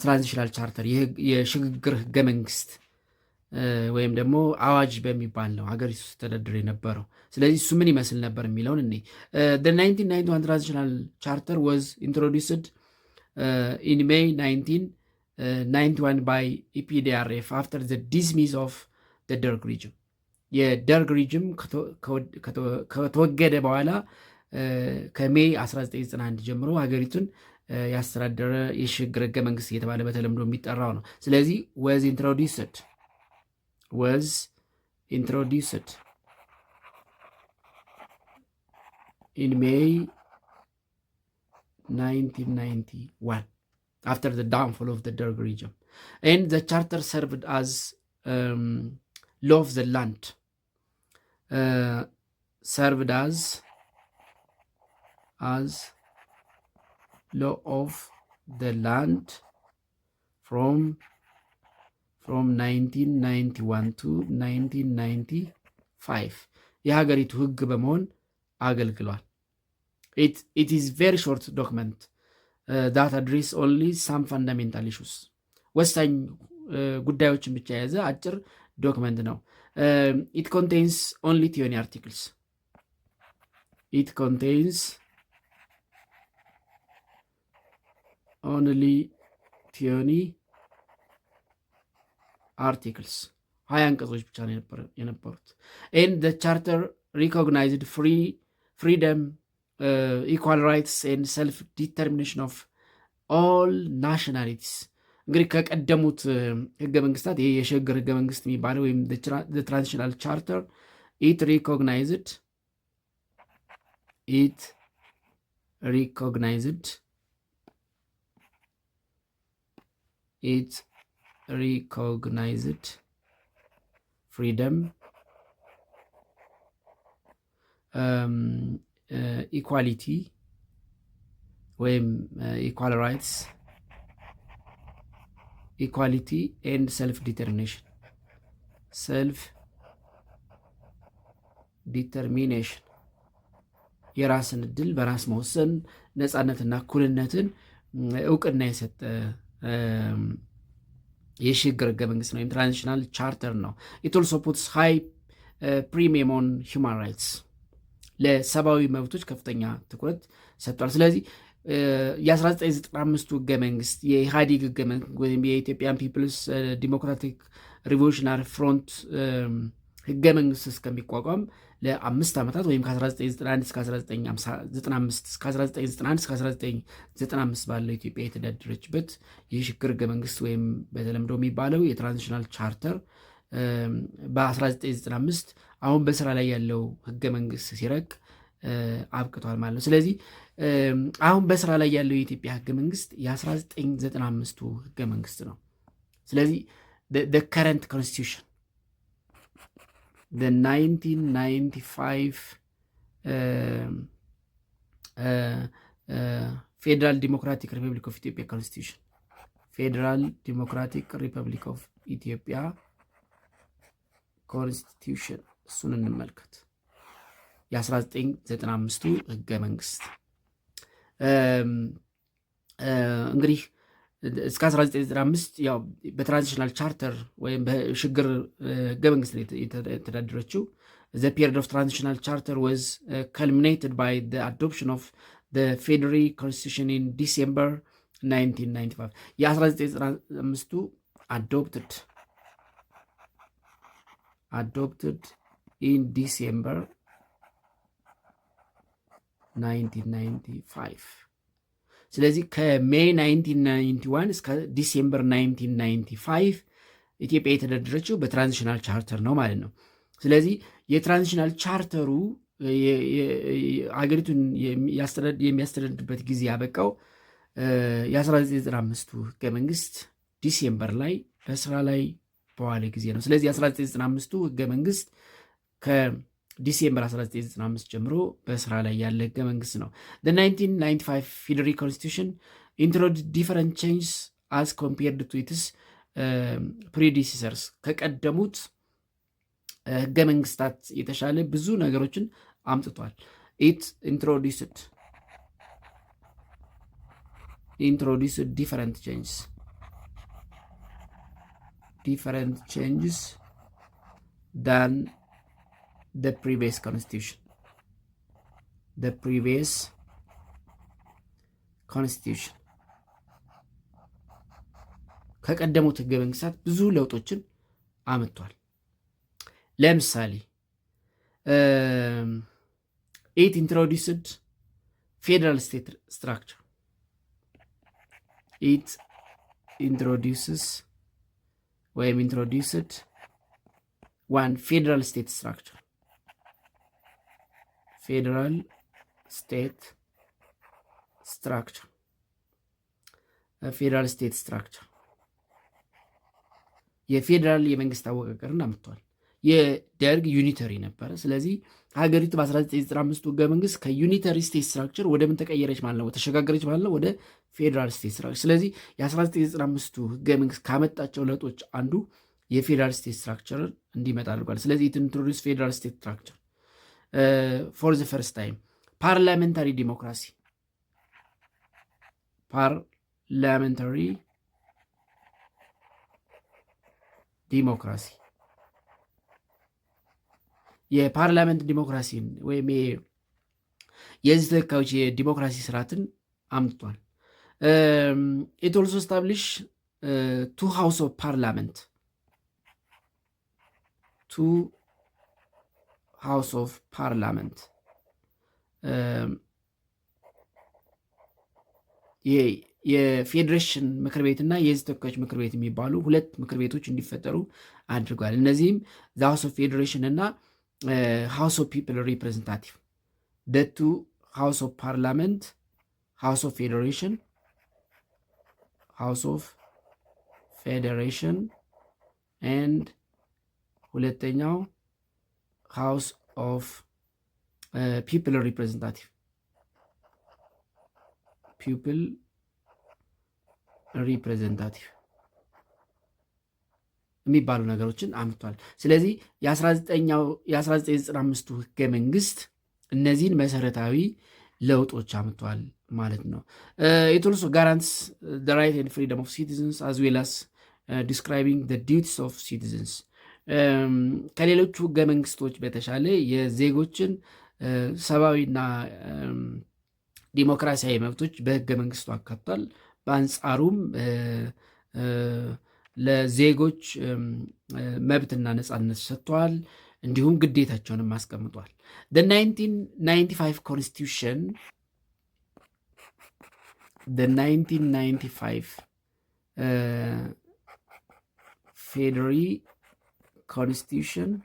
ትራንዚሽናል ቻርተር የሽግግር ህገ መንግስት ወይም ደግሞ አዋጅ በሚባል ነው ሀገሪቱ ስተዳደር የነበረው። ስለዚህ እሱ ምን ይመስል ነበር የሚለውን እኔ the 1991 transitional charter was introduced in May 1991 by EPDRF after the dismiss of the Derg regime. የደርግ ሪጅም ከተወገደ በኋላ ከሜይ 1991 ጀምሮ ሀገሪቱን ያስተዳደረ የሽግግር ህገ መንግስት እየተባለ በተለምዶ የሚጠራው ነው። ስለዚህ was introduced in May 1991 after the downfall of the Derg regime, and the charter served as law of the land, served as law of the land from 1991 to 1995 የሀገሪቱ ህግ በመሆን አገልግሏል። it is very short document that address only some fundamental issues. ወሳኝ ጉዳዮችን ብቻ የያዘ አጭር ዶክመንት ነው። it contains only 20 articles. It contains only 20 articles. 20 አንቀጾች ብቻ ነው የነበሩት። and the charter recognized freedom, equal rights and self-determination of all nationalities. እንግዲህ ከቀደሙት ህገ መንግስታት ይሄ የሽግግር ህገ መንግስት የሚባለው ወይም ትራንዚሽናል ቻርተር it recognized ፍሪደም፣ ኢኳሊቲ ወይም ኢኳል ራይትስ፣ ኢኳሊቲ ኤንድ ሰልፍ ዲተርሚኔሽን፣ ሰልፍ ዲተርሚኔሽን የራስን እድል በራስ መወሰን ነፃነትና እኩልነትን እውቅና የሰጠ የሽግግር ህገ መንግስት ነው ወይም ትራንዚሽናል ቻርተር ነው። ኢት ኦልሶ ፑትስ ሃይ ፕሪሚየም ኦን ሂውማን ራይትስ፣ ለሰብአዊ መብቶች ከፍተኛ ትኩረት ሰጥቷል። ስለዚህ የ1995ቱ ህገ መንግስት የኢህአዴግ ህገ መንግስት ወይም የኢትዮጵያን ፒፕልስ ዲሞክራቲክ ሪቮሉሽናሪ ፍሮንት ህገ መንግስት እስከሚቋቋም ለ5 ዓመታት ወይም ከ1991 እስከ 1995 ባለው ኢትዮጵያ የተዳደረችበት የሽግግር ህገ መንግስት ወይም በተለምዶ የሚባለው የትራንዚሽናል ቻርተር በ1995 አሁን በስራ ላይ ያለው ህገ መንግስት ሲረቅ አብቅቷል ማለት ነው። ስለዚህ አሁን በስራ ላይ ያለው የኢትዮጵያ ህገ መንግስት የ1995ቱ ህገ መንግስት ነው። ስለዚህ ከረንት ኮንስቲቱሽን the 1995 ፌዴራል ዲሞክራቲክ ሪፐብሊክ ኦፍ ኢትዮጵያ ኮንስቲቱሽን፣ ፌዴራል ዲሞክራቲክ ሪፐብሊክ ኦፍ ኢትዮጵያ ኮንስቲቱሽን፣ እሱን እንመልከት። የ1995ቱ ህገ መንግስት እንግዲህ እስከ 1995 ያው በትራንዚሽናል ቻርተር ወይም በሽግግር ህገ መንግስት የተዳደረችው the period of transitional charter was culminated by the adoption of the federal constitution in December 1995. የ1995ቱ adopted in December 1995. ስለዚህ ከሜይ 1991 እስከ ዲሴምበር 1995 ኢትዮጵያ የተዳደረችው በትራንዚሽናል ቻርተር ነው ማለት ነው። ስለዚህ የትራንዚሽናል ቻርተሩ አገሪቱን የሚያስተዳድርበት ጊዜ ያበቃው የ1995ቱ ህገ መንግስት ዲሴምበር ላይ በስራ ላይ በዋለ ጊዜ ነው። ስለዚህ የ1995ቱ ህገ መንግስት ዲሴምበር 1995 ጀምሮ በስራ ላይ ያለ ህገ መንግስት ነው። the 1995 Federal Constitution introduced different changes as compared to its predecessors. ከቀደሙት ህገ መንግስታት የተሻለ ብዙ ነገሮችን አምጥቷል። it introduced different changes than the previous constitution ከቀደሙት ህገ መንግስታት ብዙ ለውጦችን አመጥቷል። ለምሳሌ it introduced federal state structure. it introduced one federal state structure. ፌዴራል ስቴት ስትራክቸር የፌዴራል የመንግስት አወቃቀርን አምጥቷል። የደርግ ዩኒተሪ ነበረ። ስለዚህ ሀገሪቱ በ1995 ህገ መንግስት ከዩኒተሪ ስቴት ስትራክቸር ወደ ምን ተቀየረች ማለት ነው? ተሸጋገረች ማለት ነው ወደ ፌዴራል ስቴት ስትራክቸር። ስለዚህ የ1995 ህገ መንግስት ካመጣቸው ለውጦች አንዱ የፌዴራል ስቴት ስትራክቸርን እንዲመጣ አድርጓል። ስለዚህ ኢንትሮዲውስ ፌዴራል ስቴት ስትራክቸር for the first time. parliamentary democracy የፓርላመንት ዲሞክራሲን ወይም የህዝብ ተወካዮች የዲሞክራሲ ስርዓትን አምጥቷል። it also established two house of parliament የፌዴሬሽን ምክር ቤትና የህዝብ ተወካዮች ምክር ቤት የሚባሉ ሁለት ምክር ቤቶች እንዲፈጠሩ አድርጓል። እነዚህም ሃውስ ኦፍ ፌዴሬሽን እና ሃውስ ኦፍ ፒፕል ሪፕሬዘንታቲቭ ደቱ ሃውስ ኦፍ ፓርላመንት፣ ሃውስ ኦፍ ፌዴሬሽን ኤንድ ሁለተኛው ሃውስ ኦፍ ፒፕል ሪፕሬዘንታቲቭ የሚባሉ ነገሮችን አምጥቷል። ስለዚህ የ1995ቱ ህገ መንግስት እነዚህን መሰረታዊ ለውጦች አምጥቷል ማለት ነው። ኢት ኦልሶ ጋራንትስ ዘ ራይት ኤንድ ፍሪደም ኦፍ ሲቲዝንስ አዝ ዌል አስ ዲስክራይቢንግ ዘ ዲዩቲስ ኦፍ ሲቲዝንስ። ከሌሎቹ ህገ መንግስቶች በተሻለ የዜጎችን ሰብአዊና ዲሞክራሲያዊ መብቶች በህገ መንግስቱ አካቷል። በአንጻሩም ለዜጎች መብትና ነፃነት ሰጥተዋል። እንዲሁም ግዴታቸውንም አስቀምጧል። the 1995 constitution Federal Constitution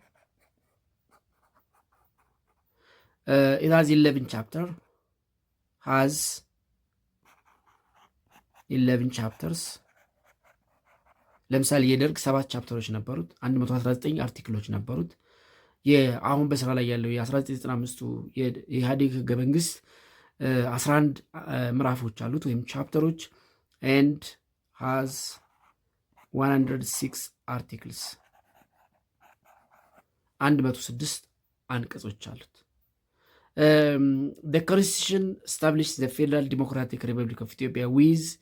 it has 11 chapters ለምሳሌ የደርግ 7 ቻፕተሮች ነበሩት፣ 119 አርቲክሎች ነበሩት። አሁን በስራ ላይ ያለው የ1995ቱ የኢህአዴግ ህገ መንግስት 11 ምዕራፎች አሉት ወይም ቻፕተሮች and has 106 articles 106 አንቀጾች አሉት። the constitution established the Federal Democratic Republic of Ethiopia with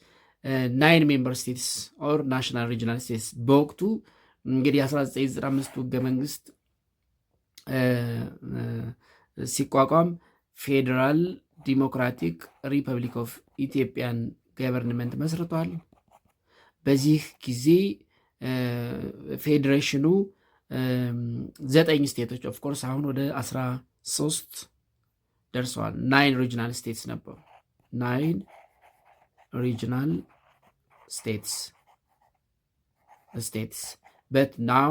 9 member states or national regional states። በወቅቱ እንግዲህ 1995ቱ ህገ መንግስት ሲቋቋም ፌዴራል ዲሞክራቲክ ሪፐብሊክ ኦፍ ኢትዮጵያን ገቨርንመንት መስርቷል። በዚህ ጊዜ ፌዴሬሽኑ 9 ስቴቶች ኦፍኮርስ አሁን ወደ 13 ደርሰዋል። 9 ሪጅናል ስቴትስ ነበሩ። 9 ሪጅናል ስቴትስ but now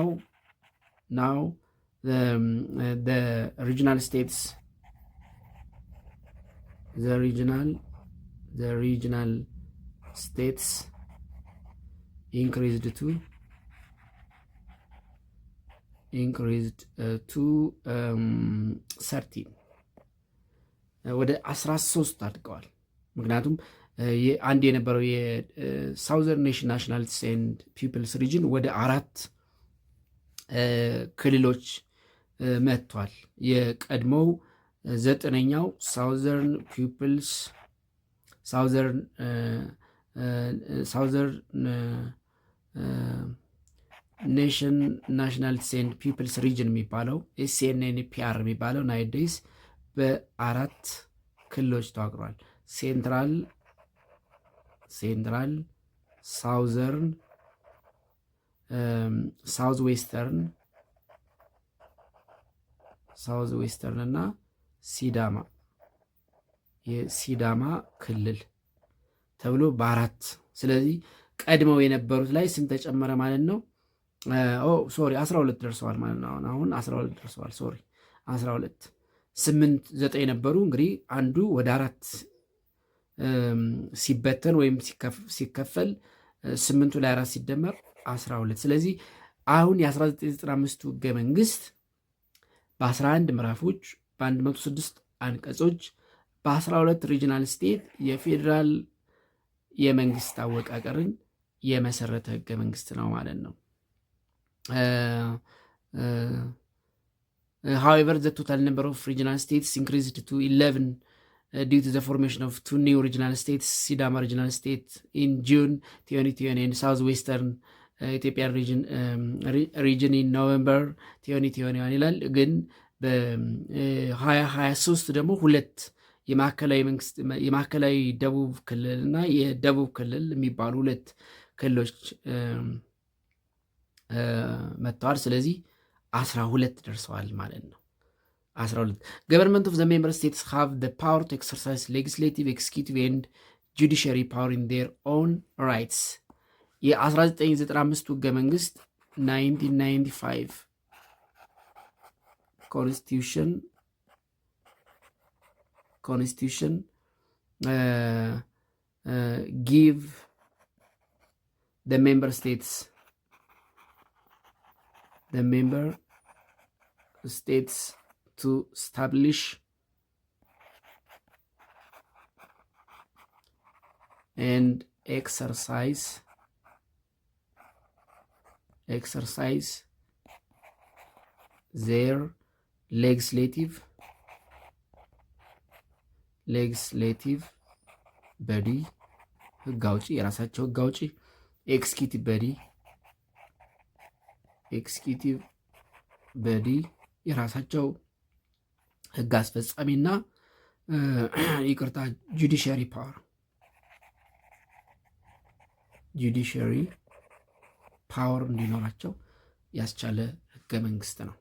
the regional states increased to 13 ወደ 13 አድገዋል። ምክንያቱም አንድ የነበረው የሳውዘርን ኔሽን ናሽናሊቲስ ኤንድ ፒፕልስ ሪጅን ወደ 4 ክልሎች መጥቷል። የቀድሞው 9ኛው ሳውዘርን ኔሽን ናሽናሊቲስ ኤንድ ፒፕልስ ሪጅን የሚባለው SNNPR የሚባለው ናይዴይስ በ4 ክልሎች ተዋቅሯል። ሴንትራል፣ ሳውዘርን፣ ሳውዝ ዌስተርን እና የሲዳማ ክልል ተብሎ በ4። ስለዚህ ቀድመው የነበሩት ላይ ስንት ተጨመረ ማለት ነው? 12 ደርሰዋል ማለት ነው። አሁን 12 ደርሰዋል። 12 8 9 ነበሩ። እንግዲህ አንዱ ወደ 4 ሲበተን ወይም ሲከፈል 8ቱ ላይ 4 ሲደመር 12። ስለዚህ አሁን የ1995ቱ ህገ መንግስት በ11 ምዕራፎች በ106 አንቀጾች በ12 ሪጂናል ስቴት የፌዴራል የመንግስት አወቃቀርን የመሰረተ ህገ መንግስት ነው ማለት ነው። however the total number of regional states increased to 11 due to the formation of 2 new regional states, Sidama regional state in June 2020 and southwestern Ethiopian region in November 2021 ይላል። ግን በ2023 ደግሞ 2 የማዕከላዊ ደቡብ ክልል እና የደቡብ ክልል የሚባሉ 2 ክልሎች መጥተዋል። ስለዚህ 12 ደርሰዋል ማለት ነው። 12 government of the member states have the power to exercise legislative, executive and judiciary power in their own rights። የ1995 ህገ መንግስት 1995 constitution give the member states the member states to establish and exercise their legislative body ህግ አውጪ የራሳቸው ህግ አውጪ ኤክስኪዩቲቭ በዲ የራሳቸው ህግ አስፈጻሚና ይቅርታ ጁዲሻሪ ፓወር እንዲኖራቸው ያስቻለ ህገ መንግስት ነው።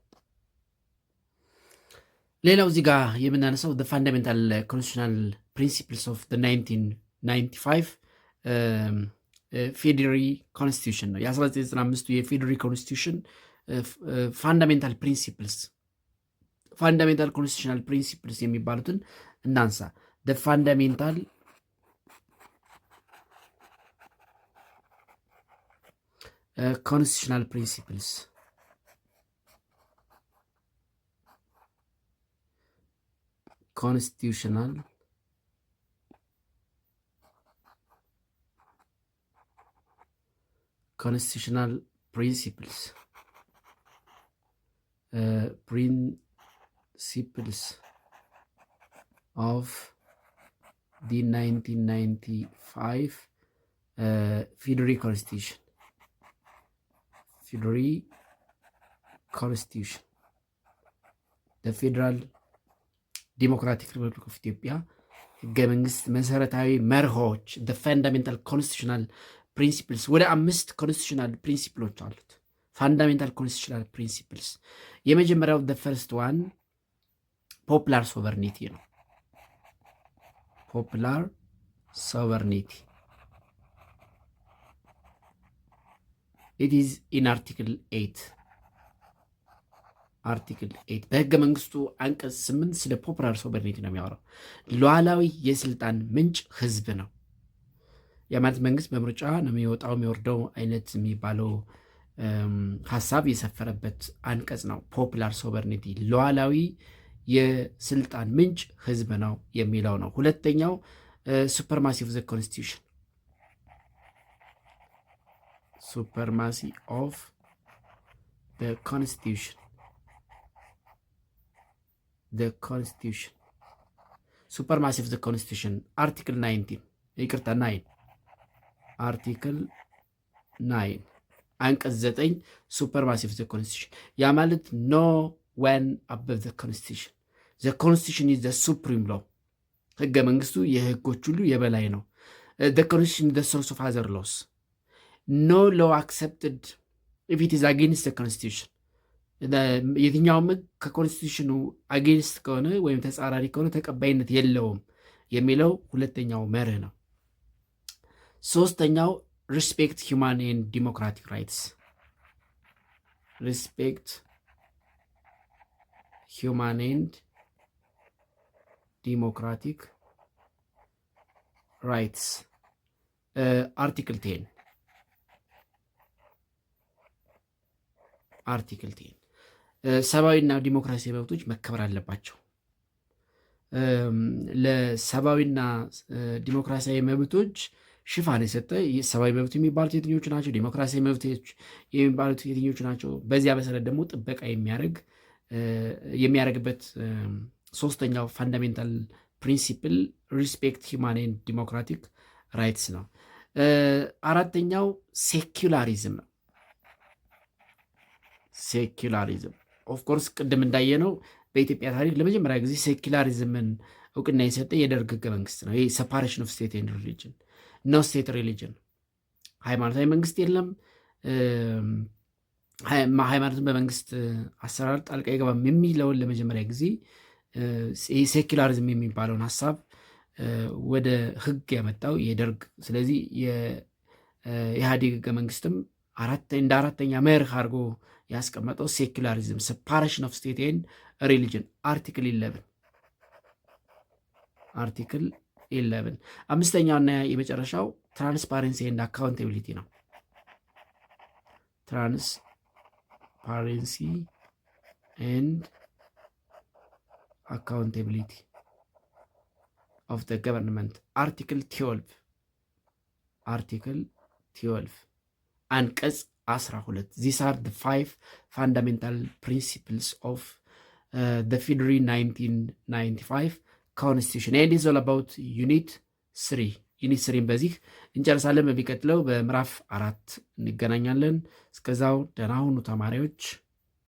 ሌላው እዚህ ጋር የምናነሳው the fundamental constitutional principles of the 1995 ፌዴራሪ ኮንስቲቱሽን ነው። የ1995 የፌዴራሪ ኮንስቲቱሽን ፋንዳሜንታል ኮንስቲቱሽናል ፕሪንሲፕልስ የሚባሉትን እናንሳ። the fundamental constitutional principles constitutional principles of the 1995 Federal Constitution the Federal Democratic Republic of ኢትዮጵያ ህገ መንግስት መሰረታዊ መርሆች the fundamental constitutional principles ወደ 5 ኮንስቲቱሽናል ፕሪንሲፕሎች አሉት። ፋንዳሜንታል ኮንስቲቱሽናል ፕሪንሲፕልስ የመጀመሪያው the first one ፖፑላር ሶቨርኒቲ ነው። ፖፑላር ሶቨርኒቲ it is in article 8 በህገ መንግስቱ አንቀጽ 8 ስለ ፖፑላር ሶቨርኒቲ ነው የሚያወራው። ሉዓላዊ የስልጣን ምንጭ ህዝብ ነው። የማለት መንግስት በምርጫ ነው የሚወጣው የሚወርደው አይነት የሚባለው ሀሳብ የሰፈረበት አንቀጽ ነው። ፖፑላር ሶቨርኒቲ ሉዓላዊ የስልጣን ምንጭ ህዝብ ነው የሚለው ነው። ሁለተኛው ሱፐርማሲ ኦፍ ዘ ኮንስቲቱሽን ሱፐርማሲ ኦፍ ዘ ኮንስቲቱሽን ሱፐርማሲ ኦፍ ዘ ኮንስቲቱሽን አርቲክል 9 ይቅርታ 9 አርቲክል 9 አንቀጽ 9 ሱፐርማሲ ኦፍ ዘ ኮንስቲቱሽን ያ ማለት ኖ ወን አበቭ ዘ ኮንስቲቱሽን ዘ ኮንስቲቱሽን ኢዝ ዘ ሱፕሪም ሎ ህገ መንግስቱ የህጎች ሁሉ የበላይ ነው። ዘ ኮንስቲቱሽን ኢዝ ዘ ሶርስ ኦፍ አዘር ሎስ ኖ ሎ አክሰፕትድ ኢፍ ኢት ኢዝ አጌንስት ዘ ኮንስቲቱሽን የትኛውም ህግ ከኮንስቲቱሽኑ አጌንስት ከሆነ ወይም ተጻራሪ ከሆነ ተቀባይነት የለውም የሚለው ሁለተኛው መርህ ነው። ሶስተኛው ሪስፔክት ሂውማን ኤንድ ዲሞክራቲክ ራይትስ ሪስፔክት ሂውማን ኤንድ ዲሞክራቲክ ራይትስ አርቲክል 10 ሰብአዊና ዲሞክራሲያዊ መብቶች መከበር አለባቸው። ለሰብአዊና ዲሞክራሲያዊ መብቶች ሽፋን የሰጠ ሰብአዊ መብት የሚባሉት የትኞቹ ናቸው? ዲሞክራሲያዊ መብቶች የሚባሉት የትኞቹ ናቸው? በዚያ መሰረት ደግሞ ጥበቃ የሚያደርግበት ሶስተኛው ፋንዳሜንታል ፕሪንሲፕል ሪስፔክት ሂውማን ኤንድ ዲሞክራቲክ ራይትስ ነው። አራተኛው ሴኩላሪዝም ነው። ሴኩላሪዝም ኦፍኮርስ ቅድም እንዳየነው በኢትዮጵያ ታሪክ ለመጀመሪያ ጊዜ ሴኩላሪዝምን እውቅና የሰጠ የደርግ ህገ መንግስት ነው። ይህ ሰፓሬሽን ኦፍ ስቴት ኤንድ ሪሊጅን ኖ ስቴት ሪሊጅን ሃይማኖታዊ መንግስት የለም፣ ሃይማኖትን በመንግስት አሰራር ጣልቃ አይገባም የሚለውን ለመጀመሪያ ጊዜ ሴኩላሪዝም የሚባለውን ሀሳብ ወደ ህግ ያመጣው የደርግ። ስለዚህ የኢህአዴግ ህገ መንግስትም እንደ አራተኛ መርህ አድርጎ ያስቀመጠው ሴኩላሪዝም ሰፓሬሽን ኦፍ ስቴት ኤንድ ሪሊጅን አርቲክል 11 አምስተኛውና የመጨረሻው ትራንስፓረንሲ ኤንድ አካውንታቢሊቲ ነው። ትራንስፓረንሲ transparency and accountability of the government. Article 12 አንቀጽ 12 These are the 5 fundamental principles of the February 1995 Constitution and is all about Unit 3 ዩኒት 3 በዚህ እንጨርሳለን። በሚቀጥለው በምዕራፍ 4 እንገናኛለን። እስከዛው ደህና ሁኑ ተማሪዎች።